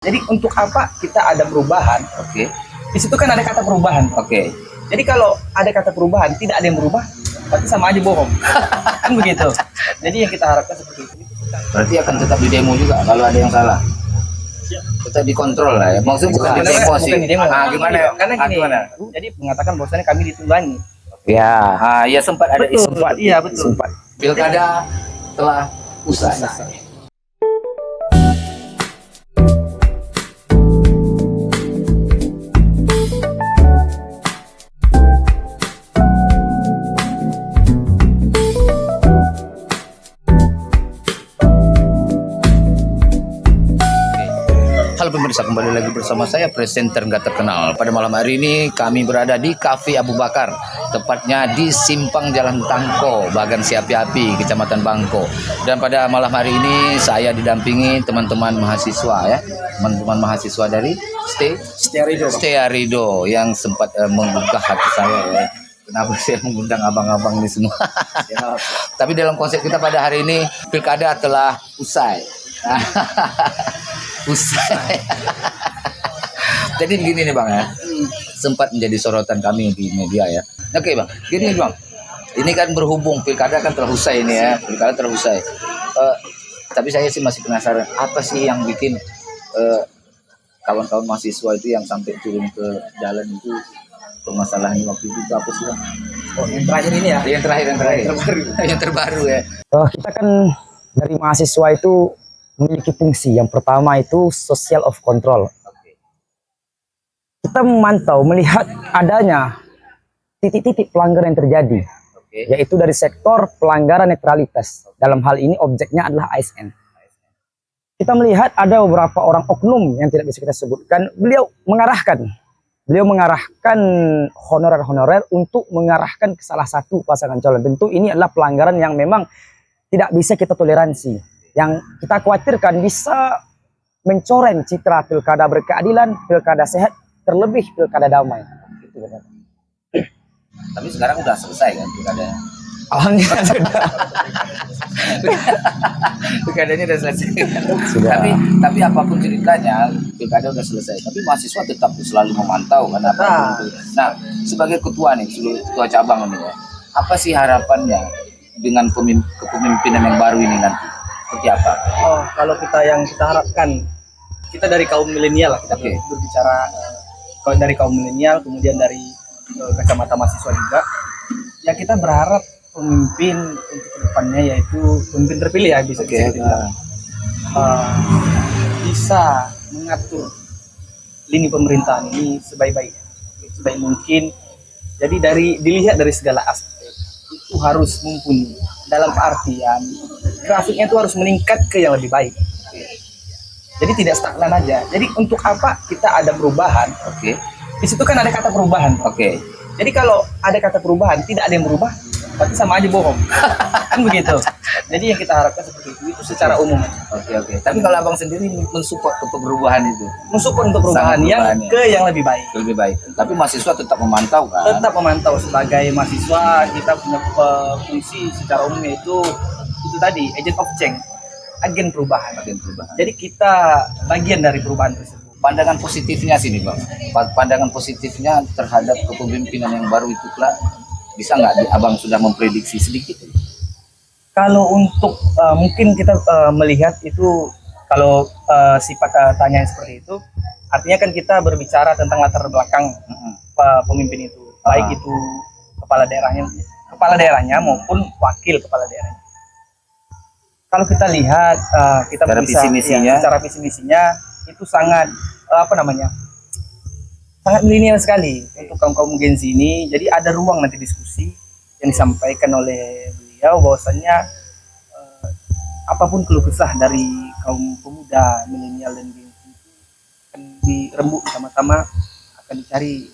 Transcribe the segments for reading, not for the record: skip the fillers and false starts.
Jadi untuk apa kita ada perubahan? Oke. Di situ kan ada kata perubahan. Oke. Jadi kalau ada kata perubahan, tidak ada yang berubah, berarti sama aja bohong. Kan begitu. Jadi yang kita harapkan seperti itu. Berarti akan tetap di demo juga kalau ada yang salah. Tetap dikontrol lah ya. Maksudnya bukan di demo sih. Bukan di demo. Gimana? Karena gini, jadi mengatakan bahwasanya kami ditunggangi. Ya, ya sempat ada Betul. sempat. Iya, betul. Sempat. Pilkada telah usai. Halo pemirsa, kembali lagi bersama saya presenter nggak terkenal. Pada malam hari ini kami berada di Cafe Abu Bakar, tepatnya di Simpang Jalan Tangko, Bagan Siapi-Api, Kecamatan Bangko. Dan pada malam hari ini saya didampingi teman-teman mahasiswa ya, teman-teman mahasiswa dari Stearido yang sempat menggugah hati saya ya. Kenapa saya mengundang abang-abang ini semua? Tapi dalam konsep kita pada hari ini, pilkada telah usai. Usai. Jadi begini nih bang ya, sempat menjadi sorotan kami di media ya. Oke bang, gini bang, ini kan berhubung pilkada kan telah usai ini ya, pilkada telah usai. Tapi saya sih masih penasaran, apa sih yang bikin kawan-kawan mahasiswa itu yang sampai turun ke jalan itu, permasalahan waktu itu apa sih bang? Oh, yang terakhir ini ya? Yang terakhir. Yang terbaru ya. Kita kan dari mahasiswa itu memiliki fungsi. Yang pertama itu social of control. Kita memantau, melihat adanya titik-titik pelanggaran yang terjadi, yaitu dari sektor pelanggaran netralitas. Dalam hal ini objeknya adalah ASN. Kita melihat ada beberapa orang oknum yang tidak bisa kita sebutkan. Beliau mengarahkan honorer-honorer untuk mengarahkan ke salah satu pasangan calon. Tentu ini adalah pelanggaran yang memang tidak bisa kita toleransi. Yang kita khawatirkan bisa mencoreng citra pilkada berkeadilan, pilkada sehat, terlebih pilkada damai. Itu benar. Tapi sekarang udah selesai kan pilkadanya? Alhamdulillah sudah. Pilkadanya udah selesai. Sudah. Tapi apapun ceritanya, pilkada udah selesai. Tapi mahasiswa tetap selalu memantau kan apapun itu. Nah, sebagai ketua nih, sebagai ketua cabang ini ya, apa sih harapannya dengan kepemimpinan yang baru ini nanti? Seperti apa? Oh, kalau yang kita harapkan, kita dari kaum milenial lah, kita berbicara dari kaum milenial, kemudian dari kacamata mahasiswa juga. Ya kita berharap pemimpin untuk kedepannya yaitu pemimpin terpilih ya bisa bisa mengatur lini pemerintahan ini sebaik mungkin. Jadi dilihat dari segala aspek itu harus mumpuni. Dalam artian grafiknya itu harus meningkat ke yang lebih baik. Jadi tidak stagnan aja. Jadi untuk apa kita ada perubahan? Di situ kan ada kata perubahan. Jadi kalau ada kata perubahan, tidak ada yang berubah, berarti sama aja bohong. Kan begitu. Jadi yang kita harapkan seperti itu secara umum. Tapi kalau abang sendiri mensupport untuk perubahan itu? Mensupport untuk perubahan yang lebih baik. Lebih baik. Tapi mahasiswa tetap memantau kan? Tetap memantau. Sebagai mahasiswa kita punya fungsi secara umum yaitu tadi agent of change, agen perubahan. Jadi kita bagian dari perubahan tersebut. Pandangan positifnya sini bang, pandangan positifnya terhadap kepemimpinan yang baru itu lah, bisa nggak abang sudah memprediksi sedikit? Kalau untuk mungkin kita melihat itu kalau sifat tanya seperti itu, artinya kan kita berbicara tentang latar belakang pemimpin itu, baik itu kepala daerahnya maupun wakil kepala daerahnya. Kalau kita lihat kita secara bisa secara visi misinya itu sangat sangat milenial sekali untuk kaum Gen Z ini. Jadi ada ruang nanti diskusi yang disampaikan oleh beliau bahwasannya apapun keluh kesah dari kaum pemuda milenial dan Gen Z akan dirembuk sama-sama, akan dicari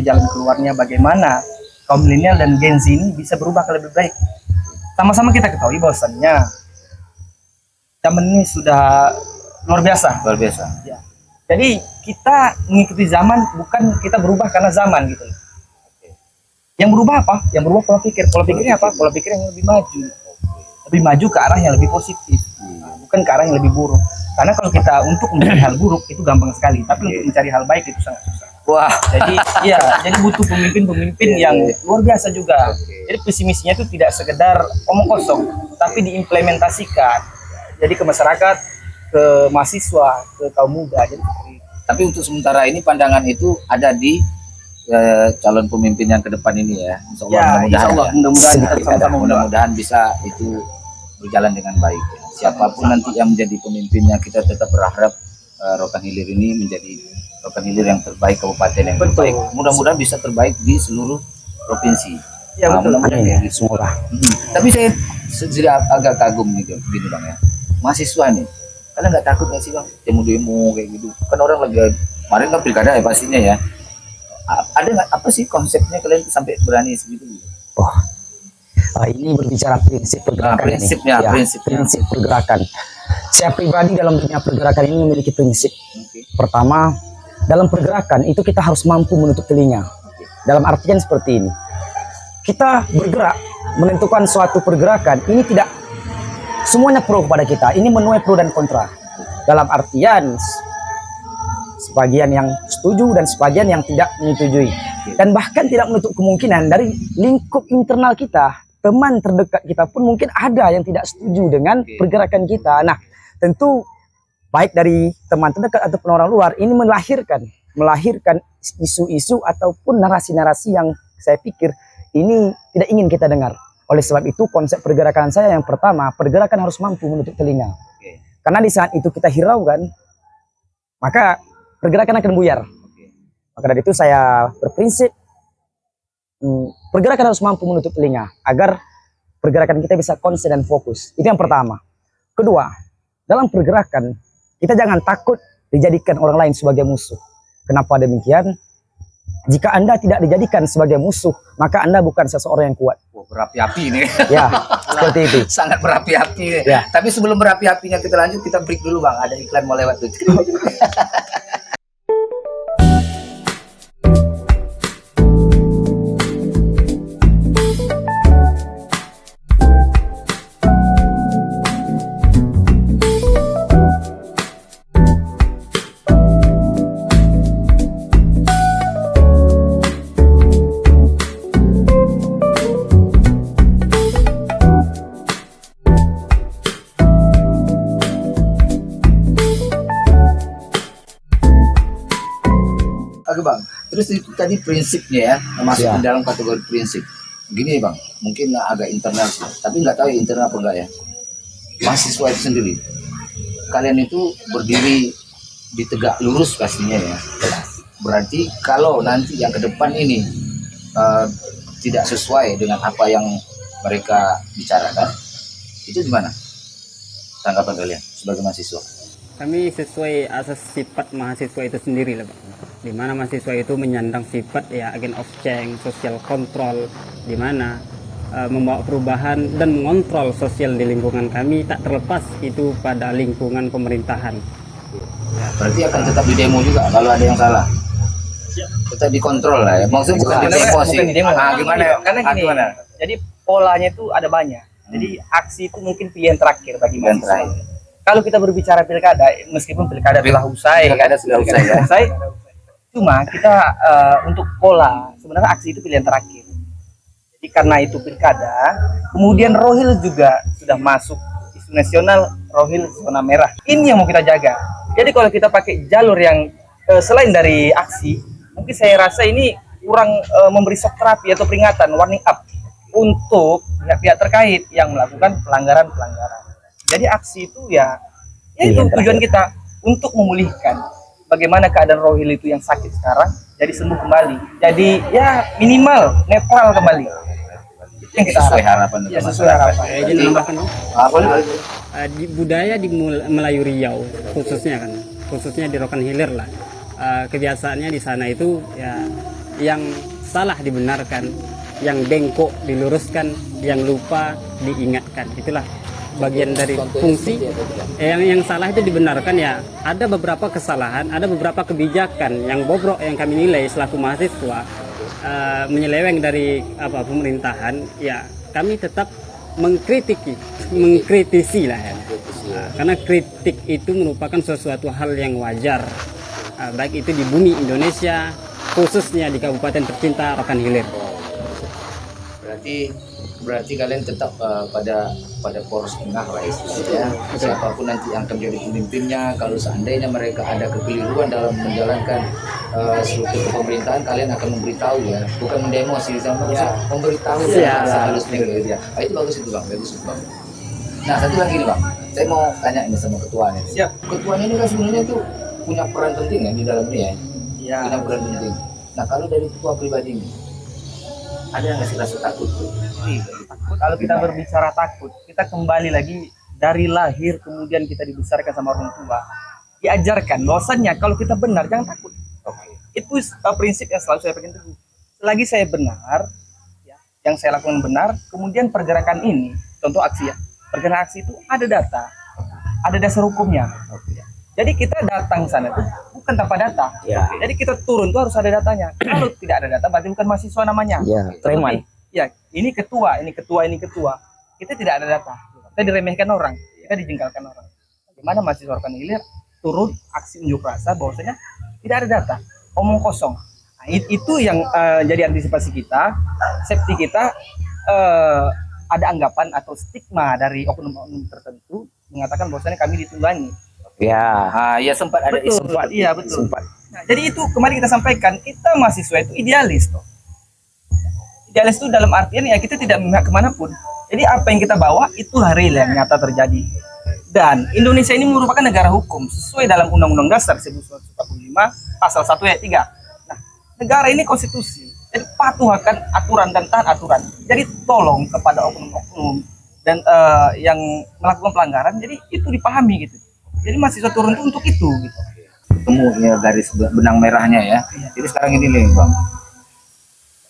jalan keluarnya bagaimana kaum milenial dan Gen Z ini bisa berubah ke lebih baik. Sama-sama kita ketahui bahwasannya zaman ini sudah luar biasa. Ya. Jadi kita mengikuti zaman, bukan kita berubah karena zaman gitu. Yang berubah apa? Yang berubah pola pikir. Pola pikirnya apa? Pola pikir yang lebih maju. lebih maju ke arah yang lebih positif, bukan ke arah yang lebih buruk. Karena kalau kita untuk mencari hal buruk itu gampang sekali, tapi untuk mencari hal baik itu sangat susah. Wah, Jadi ya, jadi butuh pemimpin-pemimpin yang luar biasa juga. Jadi pesimisnya itu tidak sekedar omong kosong, tapi diimplementasikan. Jadi ke masyarakat, ke mahasiswa, ke kaum muda. Jadi seperti itu. tapi untuk sementara ini pandangan itu ada di calon pemimpin yang ke depan ini ya. Insya Allah, Ya, insya Allah, ya. mudah-mudahan kita sama-sama berdoa. Mudah-mudahan bisa itu berjalan dengan baik. Siapapun nanti yang menjadi pemimpinnya, kita tetap berharap Rokan Hilir ini menjadi Rokan Hilir yang terbaik, kabupaten yang Betul. terbaik. Mudah-mudahan bisa terbaik di seluruh provinsi. Ya, betul. Mudah-mudahan Amin. kayak gitu. Semoga. Tapi saya sudah agak kagum nih gini bang ya, mahasiswa nih, kalian nggak takut nggak sih bang demo-demo kayak gitu? Kan orang lagi kemarin kan pilkada ya pastinya ya. Ada nggak apa sih konsepnya kalian sampai berani segitu? Oh, ini berbicara prinsip pergerakan prinsipnya, ini. Ya, prinsipnya. prinsip pergerakan. Saya pribadi dalam dunia pergerakan ini memiliki prinsip. Oke. Pertama, dalam pergerakan itu kita harus mampu menutup telinga. Dalam artian seperti ini. Kita bergerak menentukan suatu pergerakan, ini tidak semuanya pro kepada kita. Ini menuai pro dan kontra. Dalam artian sebagian yang setuju dan sebagian yang tidak menyetujui. Dan bahkan tidak menutup kemungkinan dari lingkup internal kita, teman terdekat kita pun mungkin ada yang tidak setuju dengan pergerakan kita. Nah, tentu baik dari teman terdekat ataupun orang luar, ini melahirkan isu-isu ataupun narasi-narasi yang saya pikir ini tidak ingin kita dengar. Oleh sebab itu konsep pergerakan saya yang pertama, pergerakan harus mampu menutup telinga. Karena di saat itu kita hiraukan, maka pergerakan akan buyar. Maka dari itu saya berprinsip pergerakan harus mampu menutup telinga agar pergerakan kita bisa konsen dan fokus. Itu yang pertama. Kedua, dalam pergerakan kita jangan takut dijadikan orang lain sebagai musuh. Kenapa demikian? Jika Anda tidak dijadikan sebagai musuh, maka Anda bukan seseorang yang kuat. Wah, berapi-api nih. Ya, seperti itu. Sangat berapi-api. Ya. Tapi sebelum berapi-apinya kita lanjut, kita break dulu bang. Ada iklan mau lewat tuh. Oke bang, terus itu tadi prinsipnya ya, masuk Ya. di dalam kategori prinsip. Gini bang, mungkin agak internal sih, tapi nggak tahu ya internal apa enggak ya. Mahasiswa itu sendiri, kalian itu berdiri di tegak lurus pastinya ya. Berarti kalau nanti yang ke depan ini tidak sesuai dengan apa yang mereka bicarakan, itu gimana tanggapan kalian sebagai mahasiswa? Kami sesuai asas sifat mahasiswa itu sendiri lah Pak. Di mana mahasiswa itu menyandang sifat ya agent of change, social control, di mana membawa perubahan dan mengontrol sosial di lingkungan kami tak terlepas itu pada lingkungan pemerintahan. Ya, berarti akan tetap di demo juga kalau ada yang salah. Tetap dikontrol lah ya. Maksudnya bukan di demo sih. Bukan di demo. Gimana? Karena gini, Gimana? jadi polanya itu ada banyak. Jadi aksi itu mungkin pilihan terakhir bagi Pilihan mahasiswa. terakhir. Kalau kita berbicara pilkada, meskipun pilkada telah usai, Pilkada sudah usai, ya. Cuma kita untuk pola, sebenarnya aksi itu pilihan terakhir. Jadi karena itu pilkada, kemudian Rohil juga sudah masuk isu nasional, Rohil zona merah. Ini yang mau kita jaga. Jadi kalau kita pakai jalur yang selain dari aksi, mungkin saya rasa ini kurang memberi shock terapi atau peringatan, warning up untuk pihak-pihak terkait yang melakukan pelanggaran-pelanggaran. Jadi aksi itu ya itu tujuan kita untuk memulihkan bagaimana keadaan Rohil itu yang sakit sekarang jadi sembuh kembali. Jadi ya minimal netral kembali. Itu yang kita Sesuai harapkan. harapan. Ya, sesuai harapan. Jadi nambahkan Bang. Apa nih? Di budaya di Melayu Riau khususnya di Rokan Hilir lah, kebiasaannya di sana itu ya yang salah dibenarkan, yang bengkok diluruskan, yang lupa diingatkan. Itulah bagian dari fungsi. Yang salah itu dibenarkan ya. Ada beberapa kesalahan, ada beberapa kebijakan yang bobrok yang kami nilai selaku mahasiswa menyeleweng dari pemerintahan. Ya kami tetap mengkritiki mengkritisi lah ya. Nah, karena kritik itu merupakan sesuatu hal yang wajar, baik itu di bumi Indonesia, khususnya di kabupaten tercinta Rokan Hilir. Berarti kalian tetap pada poros tengah lah istilahnya. Siapapun nanti yang akan menjadi pemimpinnya, kalau seandainya mereka ada kekeliruan dalam menjalankan struktur pemerintahan, kalian akan memberitahu ya, bukan mendemo sih, sama memberitahu ya seharusnya gitu ya. Itu bagus itu bang, bagus itu bang. Nah satu lagi nih bang, saya mau tanya ini sama ketuanya. Siap. Ketuanya ini kan sebenarnya tuh punya peran penting ya di dalam ini ya. Ya. Punya peran penting. Nah kalau dari ketua pribadi ini, ada nggak sih rasa takut tuh? Takut. Kalau kita berbicara takut, kita kembali lagi dari lahir, kemudian kita dibesarkan sama orang tua, diajarkan bahwasannya kalau kita benar jangan takut. Itu prinsip yang selalu saya pegang teguh. Selagi saya benar, ya, yang saya lakukan benar, kemudian pergerakan ini, contoh aksi ya, pergerakan aksi itu ada data, ada dasar hukumnya. Jadi kita datang sana itu bukan tanpa data. Ya. Jadi kita turun itu harus ada datanya. Kalau tidak ada data berarti bukan mahasiswa namanya. Ya, preman. Ya, ini ketua, ini ketua, ini ketua. Kita tidak ada data. Kita diremehkan orang, kita dijengkalkan orang. Bagaimana mahasiswa Rokan Hilir turun aksi unjuk rasa bahwasanya tidak ada data, omong kosong. Nah, itu yang jadi antisipasi kita, safety kita. Ada anggapan atau stigma dari oknum-oknum tertentu mengatakan bahwasanya kami ditunggangi. Ya. Ya sempat ada Betul, sempat. iya betul. Sempat. Nah, jadi itu kemarin kita sampaikan, kita mahasiswa itu idealis toh. Idealis itu dalam artian ya kita tidak memihak kemanapun. Jadi apa yang kita bawa itulah real yang nyata terjadi. Dan Indonesia ini merupakan negara hukum sesuai dalam Undang-Undang Dasar 1945 pasal 1 ayat 3. Nah, negara ini konstitusi. Jadi patuh akan aturan dan taat aturan. Jadi tolong kepada oknum-oknum dan yang melakukan pelanggaran, jadi itu dipahami gitu. Jadi mahasiswa turun itu untuk itu gitu. Ketemu ya garis benang merahnya ya. Jadi sekarang ini nih bang,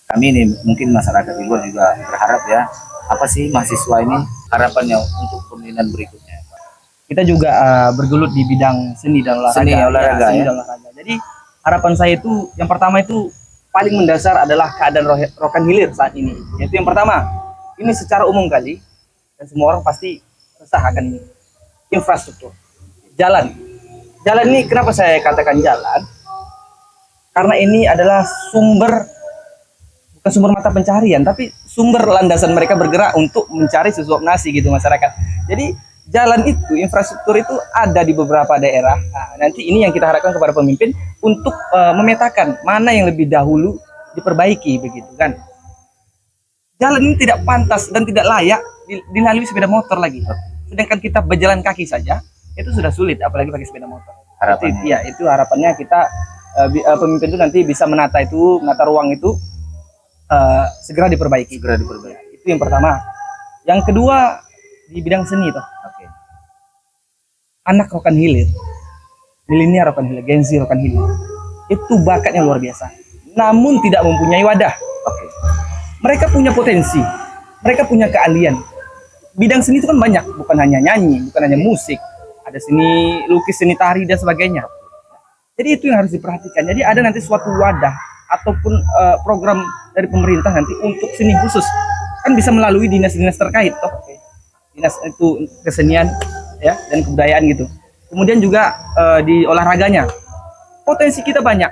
kami ini mungkin masyarakat di luar juga berharap ya, apa sih mahasiswa ini harapannya untuk pemilihan berikutnya? Kita juga bergelut di bidang seni dan olahraga. Seni, olahraga, seni ya. dan olahraga. Jadi harapan saya itu yang pertama itu paling mendasar adalah keadaan Rokan Hilir saat ini. Yaitu yang pertama, ini secara umum kali dan semua orang pasti resah akan ini. Infrastruktur. Jalan ini kenapa saya katakan jalan? Karena ini adalah bukan sumber mata pencarian, tapi sumber landasan mereka bergerak untuk mencari sesuap nasi gitu masyarakat. Jadi jalan itu, infrastruktur itu ada di beberapa daerah. Nah, nanti ini yang kita harapkan kepada pemimpin untuk memetakan mana yang lebih dahulu diperbaiki begitu kan. Jalan ini tidak pantas dan tidak layak dilalui sepeda motor lagi. Sedangkan kita berjalan kaki saja itu sudah sulit, apalagi pakai sepeda motor. Harapannya. Itu harapannya kita pemimpin itu nanti bisa menata ruang itu segera diperbaiki. Itu yang pertama. Yang kedua di bidang seni toh. Anak Rokan Hilir, milenial Rokan Hilir, Gen Z Rokan Hilir, itu bakatnya luar biasa. Namun tidak mempunyai wadah. Mereka punya potensi, mereka punya keahlian. Bidang seni itu kan banyak, bukan hanya nyanyi, bukan hanya musik. Ada seni lukis, seni tari dan sebagainya. Jadi itu yang harus diperhatikan. Jadi ada nanti suatu wadah ataupun program dari pemerintah nanti untuk seni khusus. Kan bisa melalui dinas-dinas terkait toh. Dinas itu kesenian ya dan kebudayaan gitu. Kemudian juga di olahraganya. Potensi kita banyak.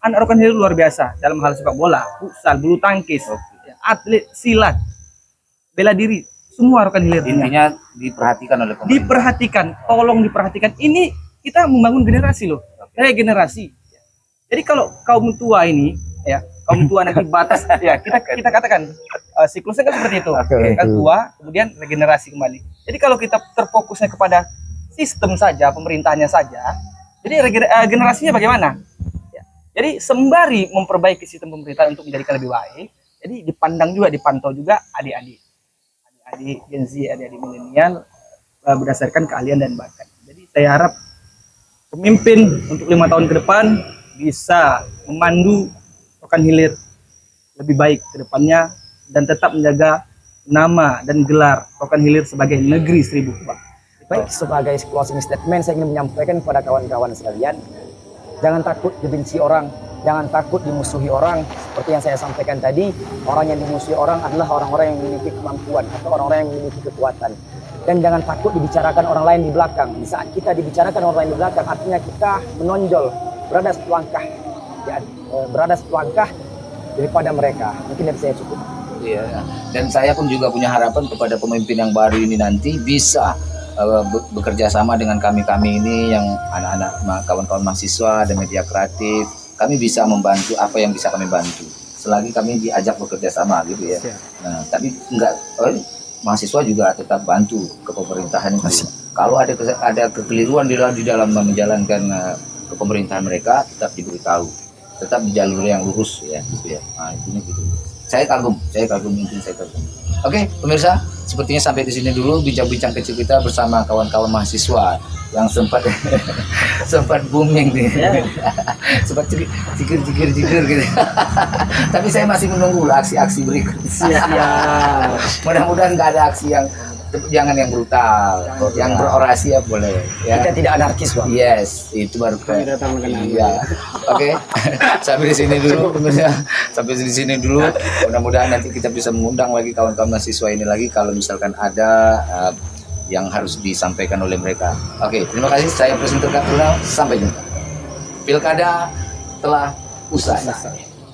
Anak Rokan Hilir luar biasa dalam hal sepak bola, futsal, bulu tangkis, atlet, silat, bela diri. Semua Rokan Hilir Intinya diperhatikan oleh pemerintah. Diperhatikan, tolong diperhatikan. Ini kita membangun generasi loh, regenerasi. Jadi kalau kaum tua ini, ya kaum tua nanti batas, ya kita katakan siklusnya kan seperti itu. Kan tua, kemudian regenerasi kembali. Jadi kalau kita terfokusnya kepada sistem saja, pemerintahnya saja, jadi generasinya bagaimana? Ya. Jadi sembari memperbaiki sistem pemerintahan untuk menjadikan lebih baik, jadi dipandang juga, dipantau juga adik-adik Gen Z, adik-adik milenial berdasarkan keahlian dan bakat. Jadi saya harap pemimpin untuk 5 tahun ke depan bisa memandu Rokan Hilir lebih baik ke depannya dan tetap menjaga nama dan gelar Rokan Hilir sebagai negeri 1000 kubah. Baik, sebagai closing statement saya ingin menyampaikan kepada kawan-kawan sekalian, jangan takut dibenci orang, jangan takut dimusuhi orang. Seperti yang saya sampaikan tadi, orang yang dimusuhi orang adalah orang-orang yang memiliki kemampuan atau orang-orang yang memiliki kekuatan. dan jangan takut dibicarakan orang lain di belakang. Di saat kita dibicarakan orang lain di belakang, artinya kita menonjol, berada satu langkah, ya, berada satu langkah daripada mereka. Mungkin dari saya cukup. Iya. Dan saya pun juga punya harapan kepada pemimpin yang baru ini nanti bisa bekerja sama dengan kami-kami ini yang anak-anak kawan-kawan mahasiswa dan media kreatif. Kami bisa membantu apa yang bisa kami bantu. Selagi kami diajak bekerja sama gitu ya. Nah, tapi enggak mahasiswa juga tetap bantu ke pemerintahan itu. Kalau ada kekeliruan di dalam menjalankan ke pemerintahan mereka, tetap diberitahu, tetap di jalur yang lurus ya, gitu ya. Nah, intinya gitu. Saya kagum, intinya saya kagum. Oke, pemirsa, sepertinya sampai di sini dulu bincang-bincang kecil kita bersama kawan-kawan mahasiswa yang sempat sempat booming nih, sempat cikir gitu. Tapi saya masih menunggu aksi-aksi berikutnya. Mudah-mudahan nggak ada aksi jangan yang brutal, yang berorasi ya boleh. Ya. Kita tidak anarkis, Bang. Yes, itu baru keren. Iya. Oke. Sampai di sini dulu pemirsa. Sampai di sini dulu. Mudah-mudahan nanti kita bisa mengundang lagi kawan-kawan mahasiswa ini lagi kalau misalkan ada yang harus disampaikan oleh mereka. Oke, terima kasih. Saya presenter Kapolda. Sampai jumpa. Pilkada telah usai.